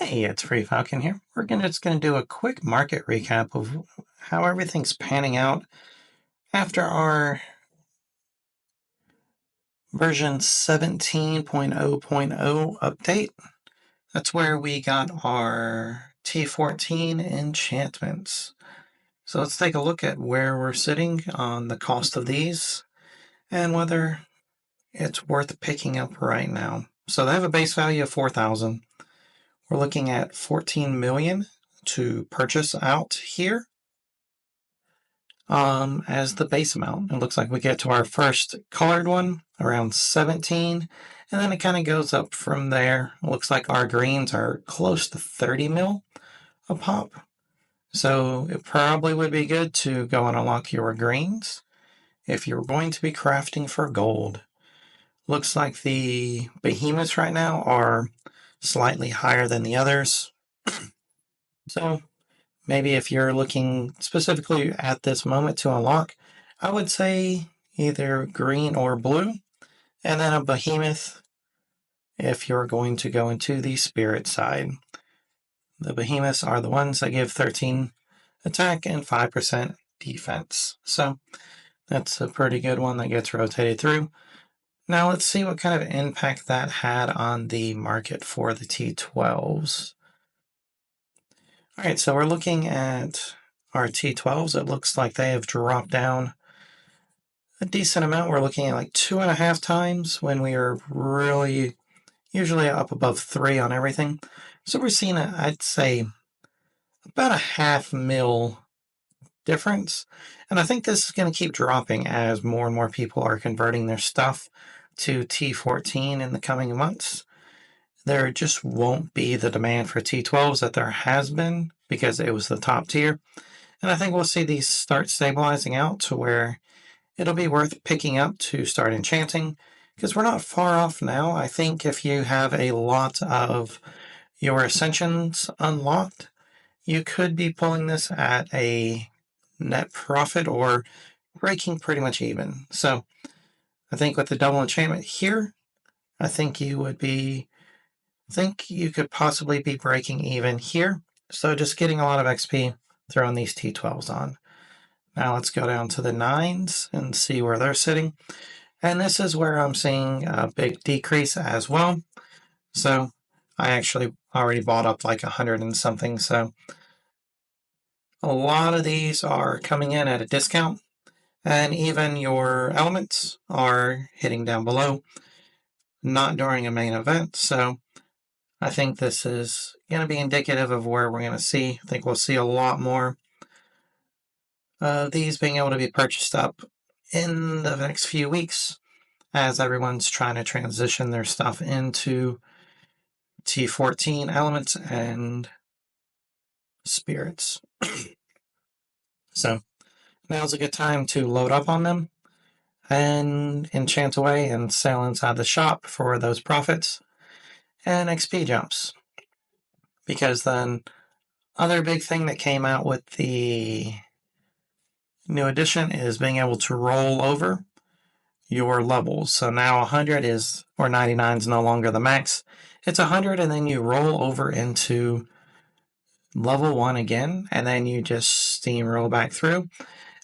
Hey, it's Free Falcon here. Just gonna do a quick market recap of how everything's panning out after our version 17.0.0 update. That's where we got our T14 enchantments. So let's take a look at where we're sitting on the cost of these and whether it's worth picking up right now. So they have a base value of 4,000. We're looking at 14 million to purchase out here. As the base amount. It looks like we get to our first colored one around 17, and then it kind of goes up from there. It looks like our greens are close to 30 mil a pop. So it probably would be good to go and unlock your greens if you're going to be crafting for gold. Looks like the behemoths right now are slightly higher than the others. So maybe if you're looking specifically at this moment to unlock, I would say either green or blue, and then a behemoth if you're going to go into the spirit side. The behemoths are the ones that give 13 attack and 5% defense. So that's a pretty good one that gets rotated through. Now let's see what kind of impact that had on the market for the T12s. All right, so we're looking at our T12s. It looks like they have dropped down a decent amount. We're looking at like 2.5 times when we are really usually up above 3 on everything. So we're seeing, I'd say, about a half mil difference. And I think this is going to keep dropping as more and more people are converting their stuff to T14 in the coming months. There just won't be the demand for T12s that there has been because it was the top tier. And I think we'll see these start stabilizing out to where it'll be worth picking up to start enchanting because we're not far off now. I think if you have a lot of your ascensions unlocked, you could be pulling this at a net profit or breaking pretty much even. So I think with the double enchantment here, I think you could possibly be breaking even here. So just getting a lot of XP throwing these T12s on. Now let's go down to the 9s and see where they're sitting. And this is where I'm seeing a big decrease as well. So I actually already bought up like 100 and something. So a lot of these are coming in at a discount. And even your elements are hitting down below, not during a main event. So I think this is going to be indicative of where we're going to see. I think we'll see a lot more of these being able to be purchased up in the next few weeks as everyone's trying to transition their stuff into T14 elements and spirits. So now's a good time to load up on them and enchant away and sell inside the shop for those profits and XP jumps. Because then other big thing that came out with the new edition is being able to roll over your levels. So now 100 is, or 99 is no longer the max. It's 100 and then you roll over into level 1 again, and then you just steamroll back through,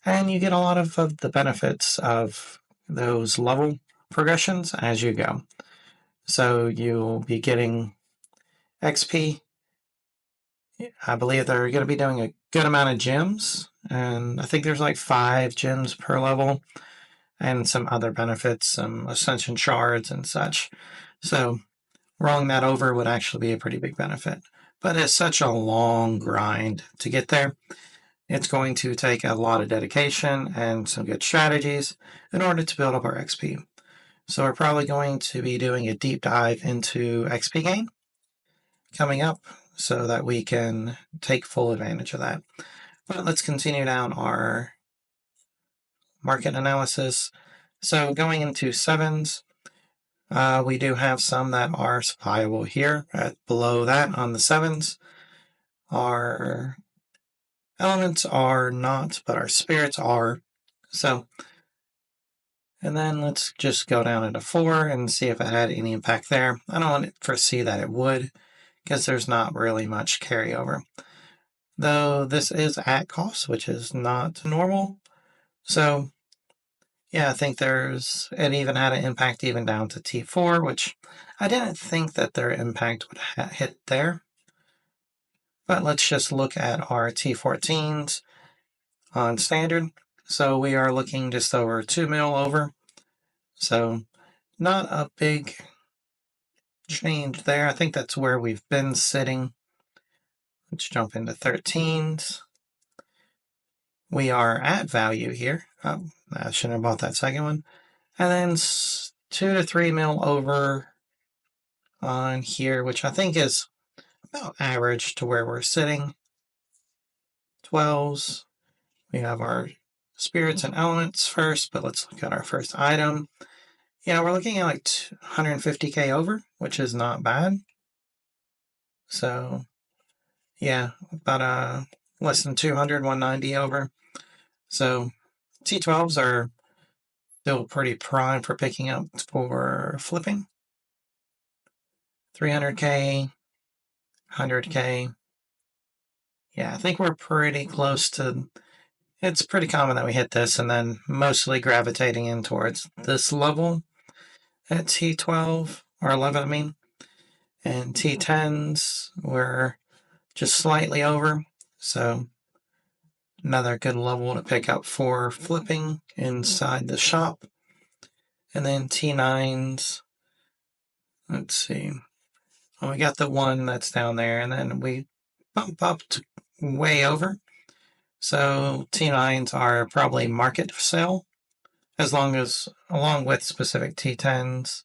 and you get a lot of the benefits of those level progressions as you go. So you'll be getting XP. I believe they're going to be doing a good amount of gems, and I think there's like 5 gems per level, and some other benefits, some ascension shards and such. So rolling that over would actually be a pretty big benefit. But it's such a long grind to get there. It's going to take a lot of dedication and some good strategies in order to build up our XP. So we're probably going to be doing a deep dive into XP gain coming up so that we can take full advantage of that. But let's continue down our market analysis. So going into 7s, we do have some that are supplyable here. Below that on the 7s, our elements are not, but our spirits are. So, and then let's just go down into 4 and see if it had any impact there. I don't foresee that it would, because there's not really much carryover. Though this is at cost, which is not normal. So yeah, I think it even had an impact even down to T4, which I didn't think that their impact would hit there. But let's just look at our T14s on standard. So we are looking just over 2 mil over. So not a big change there. I think that's where we've been sitting. Let's jump into 13s. We are at value here. Oh, I shouldn't have bought that second one. And then 2 to 3 mil over on here, which I think is about average to where we're sitting. 12s. We have our spirits and elements first, but let's look at our first item. Yeah, we're looking at like 150k over, which is not bad. So, yeah, about less than 200, 190 over. So, T12s are still pretty prime for picking up for flipping. 300k, 100k. Yeah, I think we're pretty close to. It's pretty common that we hit this and then mostly gravitating in towards this level at T12 or 11, I mean. And T10s were just slightly over. So another good level to pick up for flipping inside the shop. And then T9s, let's see. Well, we got the one that's down there, and then we bump up to way over. So T9s are probably market sale, along with specific T10s.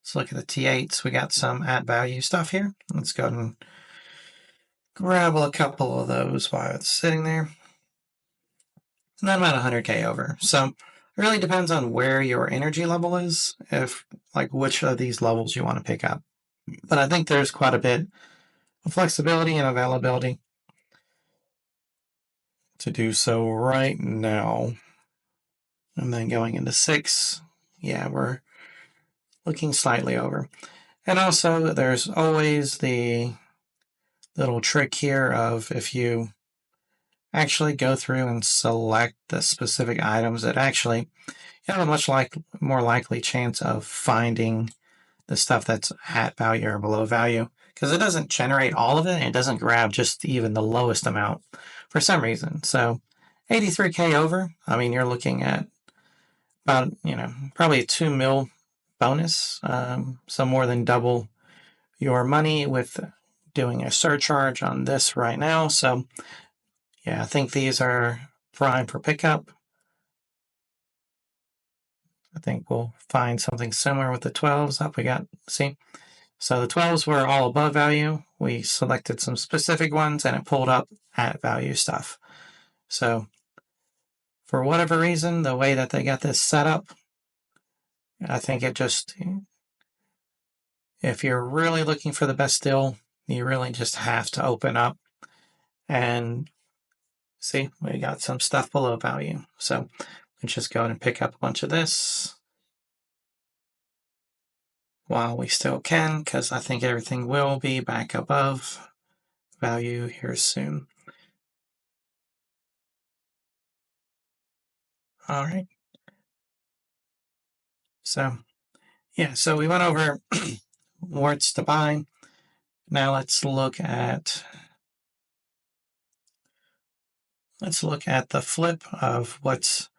Let's look at the T8s. We got some at value stuff here. Let's go ahead and grab a couple of those while it's sitting there. And then about 100k over. So it really depends on where your energy level is, which of these levels you want to pick up. But I think there's quite a bit of flexibility and availability to do so right now. And then going into 6, yeah, we're looking slightly over. And also, there's always the little trick here of if you actually go through and select the specific items, that actually you have a much more likely chance of finding the stuff that's at value or below value, because it doesn't generate all of it, and it doesn't grab just even the lowest amount for some reason. So 83k over, I mean, you're looking at about, probably a 2 mil bonus, so more than double your money with doing a surcharge on this right now. So yeah, I think these are prime for pickup. I think we'll find something similar with the 12s up. See? So the 12s were all above value. We selected some specific ones and it pulled up at value stuff. So for whatever reason, the way that they got this set up, I think if you're really looking for the best deal, you really just have to open up and see, we got some stuff below value. So let's just go ahead and pick up a bunch of this while we still can, because I think everything will be back above value here soon. All right. So, yeah, so we went over warts to buy. Now let's look at the flip of what's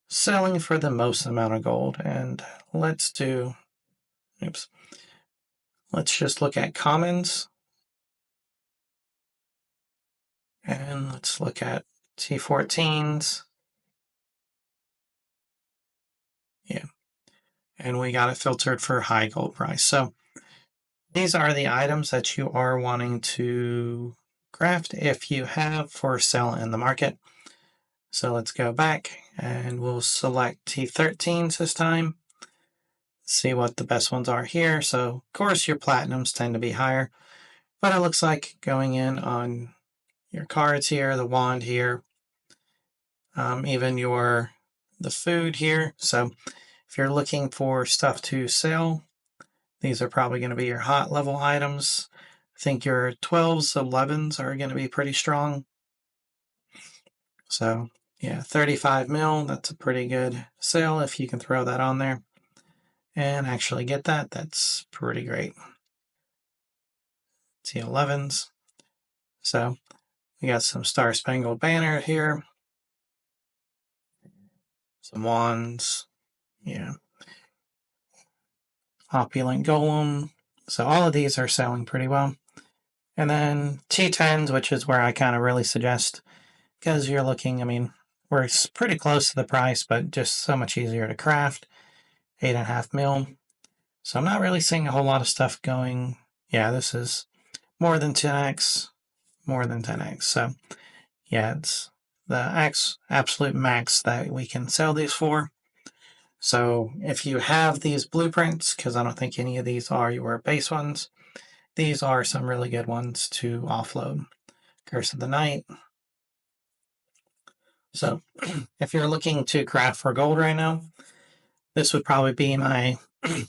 selling for the most amount of gold. And let's just look at commons. And let's look at T14s. Yeah. And we got it filtered for high gold price. So these are the items that you are wanting to craft if you have for sale in the market. So let's go back and we'll select T13s this time. See what the best ones are here. So of course your platinums tend to be higher, but it looks like going in on your cards here, the wand here, even the food here. So if you're looking for stuff to sell, these are probably going to be your hot level items. I think your 12s, 11s are going to be pretty strong. So, yeah, 35 mil, that's a pretty good sale if you can throw that on there and actually get that. That's pretty great. See 11s. So, we got some Star Spangled Banner here, some wands, yeah, Opulent Golem. So, all of these are selling pretty well. And then T10s, which is where I kind of really suggest, because you're looking, I mean, we're pretty close to the price, but just so much easier to craft. 8.5 mil. So I'm not really seeing a whole lot of stuff going. Yeah, this is more than 10x, more than 10x. So yeah, it's the absolute max that we can sell these for. So if you have these blueprints, because I don't think any of these are your base ones, these are some really good ones to offload. Curse of the Night. So if you're looking to craft for gold right now, this would probably be my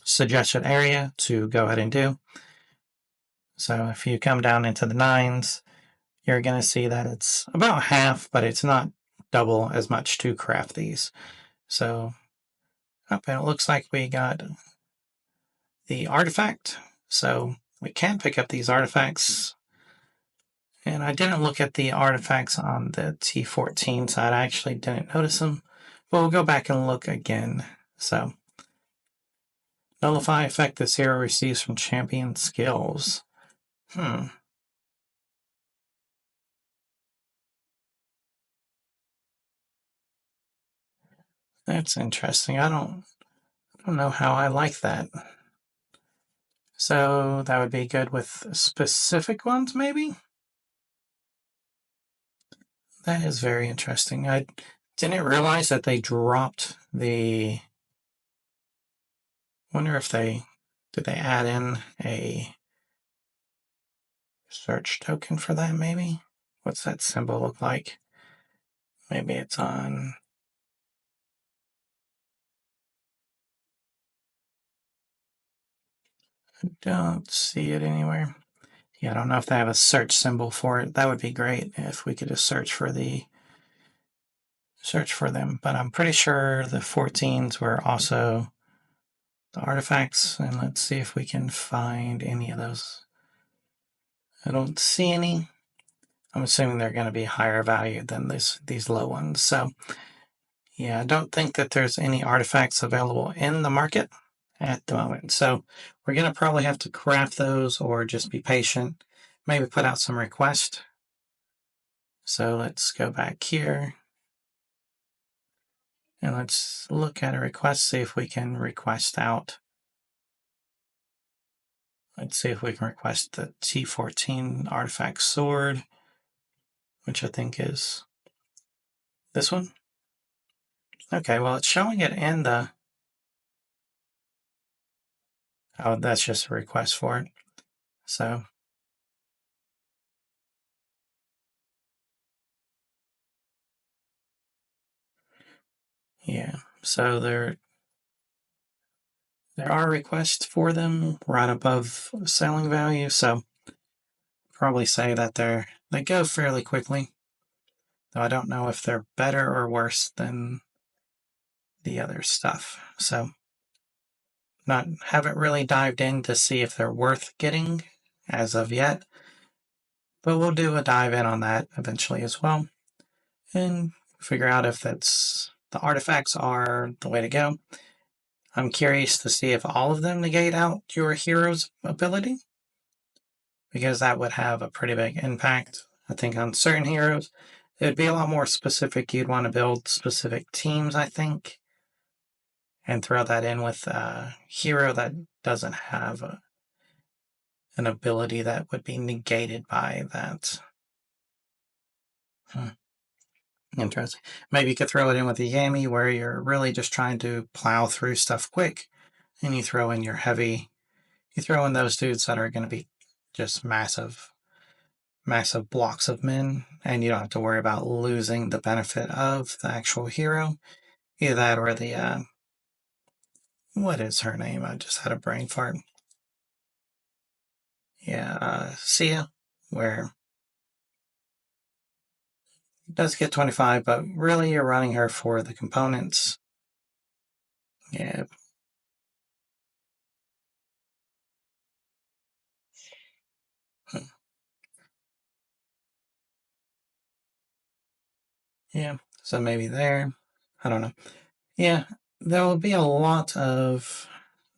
suggested area to go ahead and do. So if you come down into the 9s, you're going to see that it's about half, but it's not double as much to craft these. So and it looks like we got the artifact. So we can pick up these artifacts. And I didn't look at the artifacts on the T14 side. I actually didn't notice them. But we'll go back and look again. So nullify effect this hero receives from champion skills. That's interesting. I don't know how I like that. So that would be good with specific ones, maybe? That is very interesting. I didn't realize that they dropped the... Wonder if did they add in a search token for that, maybe? What's that symbol look like? Maybe it's on... I don't see it anywhere. Yeah, I don't know if they have a search symbol for it. That would be great if we could just search for them. But I'm pretty sure the 14s were also the artifacts. And let's see if we can find any of those. I don't see any. I'm assuming they're going to be higher value than these low ones. So yeah, I don't think that there's any artifacts available in the market at the moment. So we're going to probably have to craft those or just be patient. Maybe put out some requests. So let's go back here. And let's look at a request, see if we can request out. Let's see if we can request the T14 artifact sword, which I think is this one. Okay, well, it's showing it in the... Oh, that's just a request for it. So yeah, so there are requests for them right above selling value. So probably say that they go fairly quickly. Though I don't know if they're better or worse than the other stuff. So haven't really dived in to see if they're worth getting as of yet. But we'll do a dive in on that eventually as well. And figure out if the artifacts are the way to go. I'm curious to see if all of them negate out your hero's ability, because that would have a pretty big impact. I think on certain heroes, it would be a lot more specific. You'd want to build specific teams, I think, and throw that in with a hero that doesn't have an ability that would be negated by that. Interesting. Maybe you could throw it in with a Yami where you're really just trying to plow through stuff quick, and you throw in your heavy... You throw in those dudes that are going to be just massive blocks of men, and you don't have to worry about losing the benefit of the actual hero. Either that or the, what is her name? I just had a brain fart. yeah, Sia, where it does get 25, but really you're running her for the components. Yeah. Yeah. So maybe there. I don't know. Yeah. There will be a lot of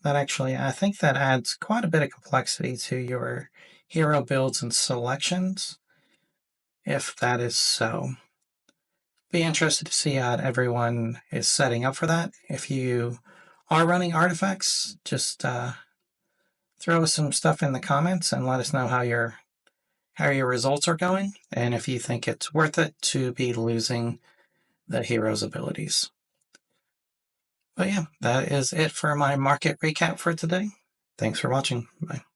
that actually. I think that adds quite a bit of complexity to your hero builds and selections, if that is so. Be interested to see how everyone is setting up for that. If you are running artifacts, just throw some stuff in the comments and let us know how your results are going, and if you think it's worth it to be losing the hero's abilities. But yeah, that is it for my market recap for today. Thanks for watching. Bye.